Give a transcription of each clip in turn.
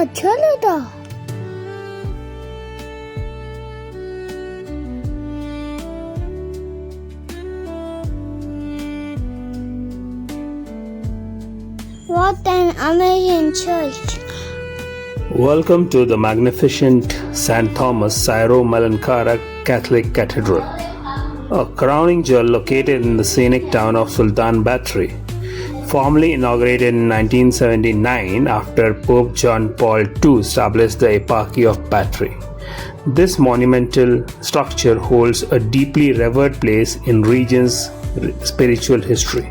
अच्छा लगा। What an amazing church. Welcome to the magnificent St. Thomas Syro-Malankara Catholic Cathedral, a crowning jewel located in the scenic town of Sultan Bathery. Formally inaugurated in 1979 after Pope John Paul II established the Eparchy of Bathery. This monumental structure holds a deeply revered place in region's spiritual history.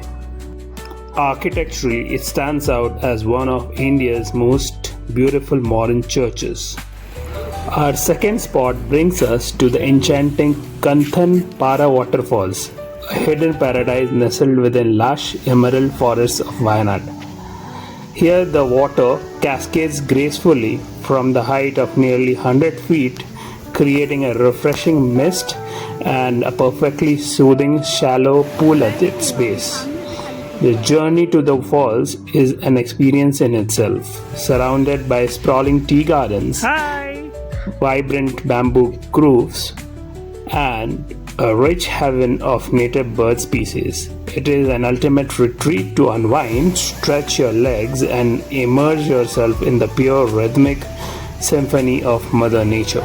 Architecturally, it stands out as one of India's most beautiful modern churches. Our second spot brings us to the enchanting Para Waterfalls, a hidden paradise nestled within lush emerald forests of Wayanad. Here, the water cascades gracefully from the height of nearly 100 feet, creating a refreshing mist and a perfectly soothing shallow pool at its base. The journey to the falls is an experience in itself, surrounded by sprawling tea gardens, vibrant bamboo groves, and a rich haven of native bird species. It is an ultimate retreat to unwind, stretch your legs, and immerse yourself in the pure rhythmic symphony of Mother Nature.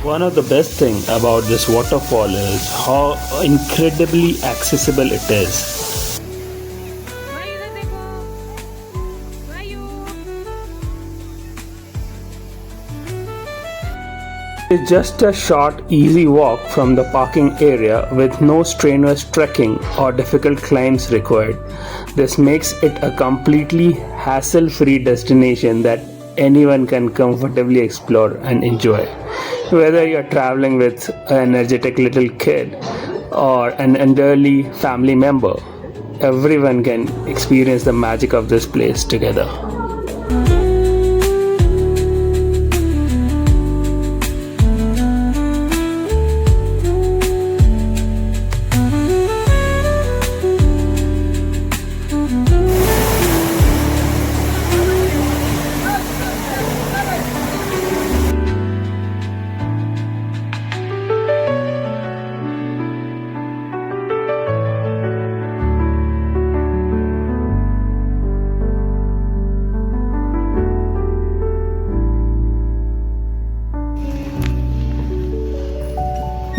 One of the best things about this waterfall is how incredibly accessible it is. It's just a short, easy walk from the parking area with no strenuous trekking or difficult climbs required. This makes it a completely hassle-free destination that anyone can comfortably explore and enjoy. Whether you're traveling with an energetic little kid or an elderly family member, everyone can experience the magic of this place together.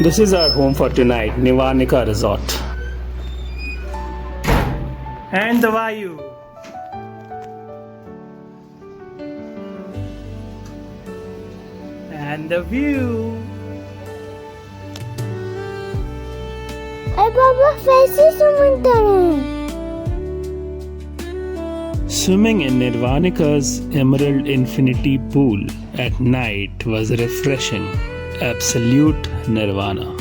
This is our home for tonight, Nirvana Resort. And the Vayu. And the view. Hey Baba, कैसे सुमंता है? Swimming in Nirvana's Emerald Infinity Pool at night was refreshing. Absolute Nirvana.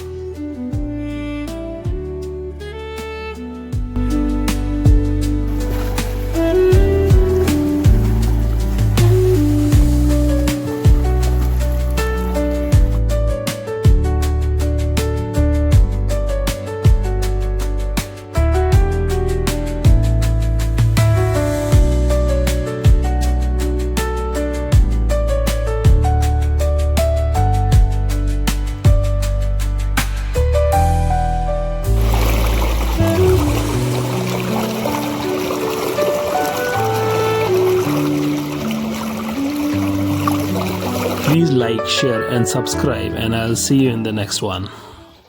Please like, share and subscribe, and I'll see you in the next one.